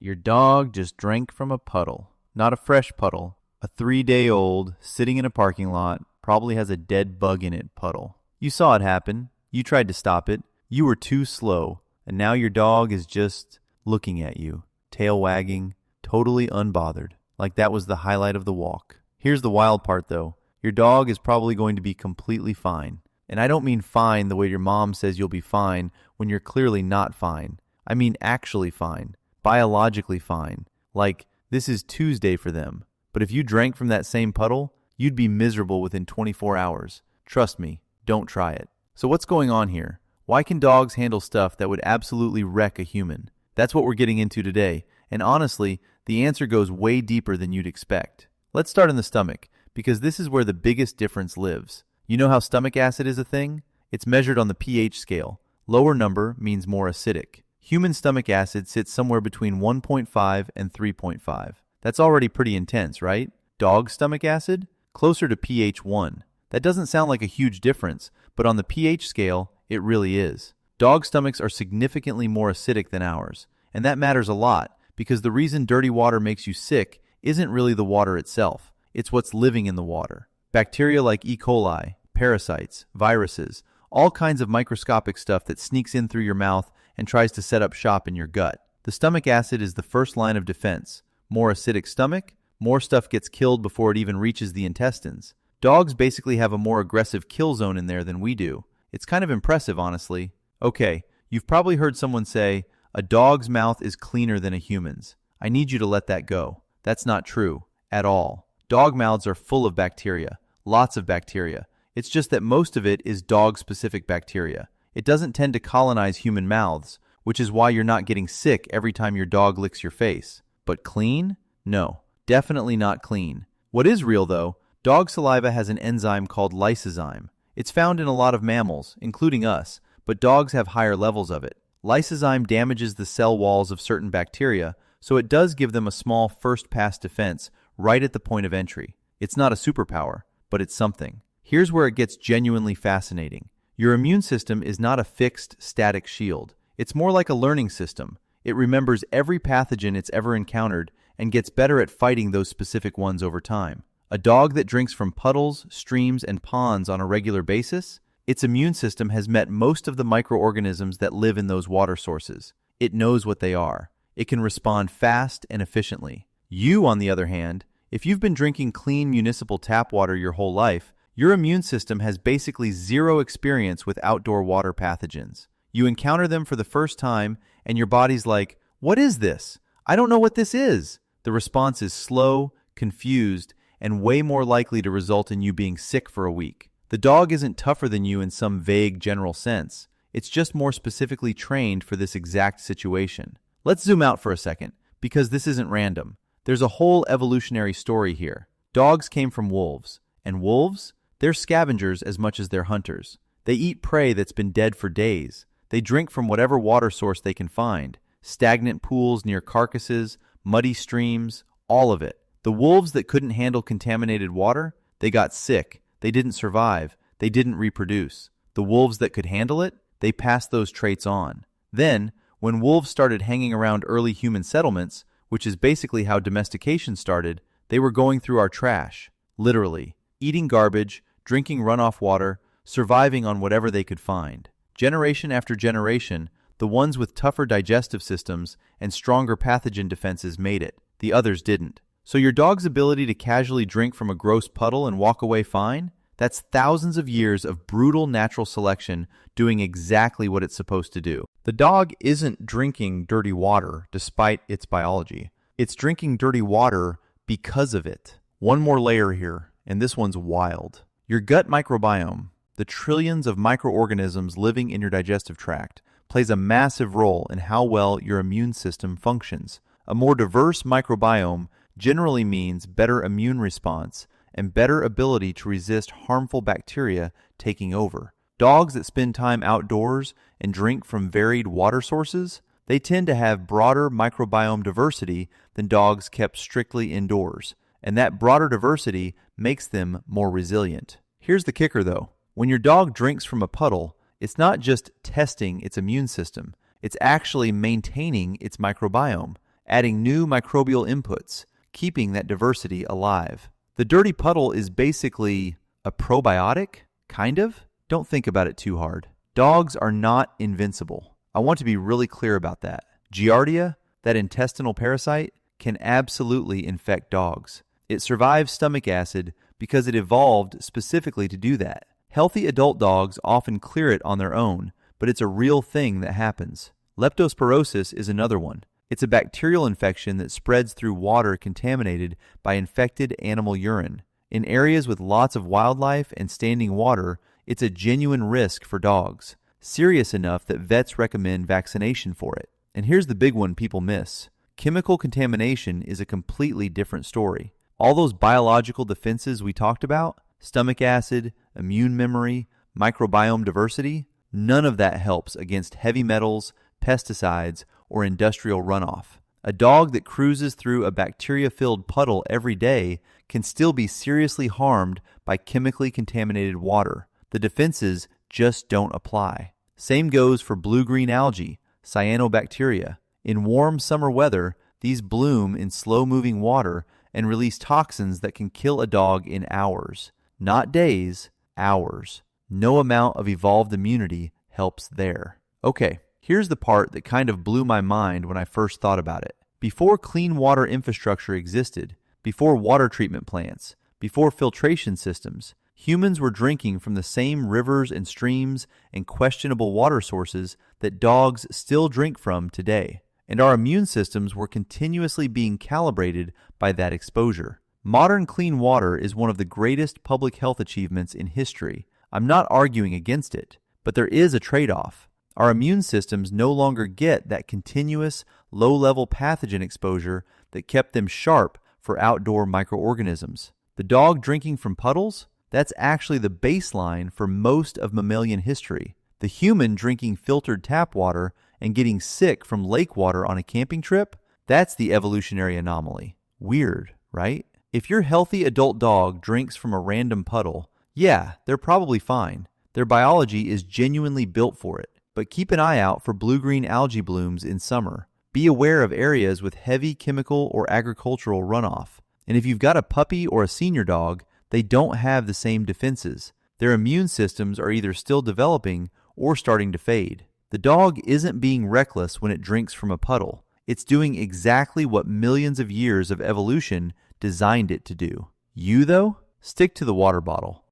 Your dog just drank from a puddle. Not a fresh puddle. A 3-day-old, sitting in a parking lot, probably has a dead bug in it puddle. You saw it happen. You tried to stop it. You were too slow. And now your dog is just looking at you, tail wagging, totally unbothered, like that was the highlight of the walk. Here's the wild part, though. Your dog is probably going to be completely fine. And I don't mean fine the way your mom says you'll be fine when you're clearly not fine. I mean actually fine. Biologically fine. Like, this is Tuesday for them. But if you drank from that same puddle, you'd be miserable within 24 hours. Trust me, don't try it. So what's going on here? Why can dogs handle stuff that would absolutely wreck a human? That's what we're getting into today. And honestly, the answer goes way deeper than you'd expect. Let's start in the stomach, because this is where the biggest difference lives. You know how stomach acid is a thing? It's measured on the pH scale. Lower number means more acidic. Human stomach acid sits somewhere between 1.5 and 3.5. That's already pretty intense, right? Dog stomach acid? Closer to pH 1. That doesn't sound like a huge difference, but on the pH scale, it really is. Dog stomachs are significantly more acidic than ours, and that matters a lot because the reason dirty water makes you sick isn't really the water itself. It's what's living in the water. Bacteria like E. coli, parasites, viruses, all kinds of microscopic stuff that sneaks in through your mouth and tries to set up shop in your gut. The stomach acid is the first line of defense. More acidic stomach, more stuff gets killed before it even reaches the intestines. Dogs basically have a more aggressive kill zone in there than we do. It's kind of impressive, honestly. Okay, you've probably heard someone say, a dog's mouth is cleaner than a human's. I need you to let that go. That's not true, at all. Dog mouths are full of bacteria, lots of bacteria. It's just that most of it is dog-specific bacteria. It doesn't tend to colonize human mouths, which is why you're not getting sick every time your dog licks your face. But clean? No, definitely not clean. What is real, though, dog saliva has an enzyme called lysozyme. It's found in a lot of mammals, including us, but dogs have higher levels of it. Lysozyme damages the cell walls of certain bacteria, so it does give them a small first-pass defense right at the point of entry. It's not a superpower, but it's something. Here's where it gets genuinely fascinating. Your immune system is not a fixed, static shield. It's more like a learning system. It remembers every pathogen it's ever encountered and gets better at fighting those specific ones over time. A dog that drinks from puddles, streams, and ponds on a regular basis, its immune system has met most of the microorganisms that live in those water sources. It knows what they are. It can respond fast and efficiently. You, on the other hand, if you've been drinking clean municipal tap water your whole life, your immune system has basically zero experience with outdoor water pathogens. You encounter them for the first time, and your body's like, "What is this? I don't know what this is." The response is slow, confused, and way more likely to result in you being sick for a week. The dog isn't tougher than you in some vague general sense. It's just more specifically trained for this exact situation. Let's zoom out for a second, because this isn't random. There's a whole evolutionary story here. Dogs came from wolves, and wolves? They're scavengers as much as they're hunters. They eat prey that's been dead for days. They drink from whatever water source they can find. Stagnant pools near carcasses, muddy streams, all of it. The wolves that couldn't handle contaminated water, they got sick. They didn't survive. They didn't reproduce. The wolves that could handle it, they passed those traits on. Then, when wolves started hanging around early human settlements, which is basically how domestication started, they were going through our trash, literally, eating garbage, drinking runoff water, surviving on whatever they could find. Generation after generation, the ones with tougher digestive systems and stronger pathogen defenses made it. The others didn't. So your dog's ability to casually drink from a gross puddle and walk away fine? That's thousands of years of brutal natural selection doing exactly what it's supposed to do. The dog isn't drinking dirty water despite its biology. It's drinking dirty water because of it. One more layer here, and this one's wild. Your gut microbiome, the trillions of microorganisms living in your digestive tract, plays a massive role in how well your immune system functions. A more diverse microbiome generally means better immune response and better ability to resist harmful bacteria taking over. Dogs that spend time outdoors and drink from varied water sources, they tend to have broader microbiome diversity than dogs kept strictly indoors, and that broader diversity makes them more resilient. Here's the kicker though. When your dog drinks from a puddle, it's not just testing its immune system, it's actually maintaining its microbiome. adding new microbial inputs, keeping that diversity alive. The dirty puddle is basically a probiotic, kind of? Don't think about it too hard. Dogs are not invincible. I want to be really clear about that. Giardia, that intestinal parasite, can absolutely infect dogs. It survives stomach acid because it evolved specifically to do that. Healthy adult dogs often clear it on their own, but it's a real thing that happens. Leptospirosis is another one. It's a bacterial infection that spreads through water contaminated by infected animal urine. In areas with lots of wildlife and standing water, it's a genuine risk for dogs, serious enough that vets recommend vaccination for it. And here's the big one people miss. Chemical contamination is a completely different story. All those biological defenses we talked about, stomach acid, immune memory, microbiome diversity, none of that helps against heavy metals, pesticides, or industrial runoff. A dog that cruises through a bacteria-filled puddle every day can still be seriously harmed by chemically contaminated water. The defenses just don't apply. Same goes for blue-green algae, cyanobacteria. In warm summer weather, these bloom in slow-moving water and release toxins that can kill a dog in hours. Not days, hours. No amount of evolved immunity helps there. Okay, here's the part that kind of blew my mind when I first thought about it. Before clean water infrastructure existed, before water treatment plants, before filtration systems, humans were drinking from the same rivers and streams and questionable water sources that dogs still drink from today. And our immune systems were continuously being calibrated by that exposure. Modern clean water is one of the greatest public health achievements in history. I'm not arguing against it, but there is a trade-off. Our immune systems no longer get that continuous, low-level pathogen exposure that kept them sharp for outdoor microorganisms. The dog drinking from puddles? That's actually the baseline for most of mammalian history. The human drinking filtered tap water and getting sick from lake water on a camping trip? That's the evolutionary anomaly. Weird, right? If your healthy adult dog drinks from a random puddle, yeah, they're probably fine. Their biology is genuinely built for it. But keep an eye out for blue-green algae blooms in summer. Be aware of areas with heavy chemical or agricultural runoff. And if you've got a puppy or a senior dog, they don't have the same defenses. Their immune systems are either still developing or starting to fade. The dog isn't being reckless when it drinks from a puddle. It's doing exactly what millions of years of evolution designed it to do. You, though, stick to the water bottle.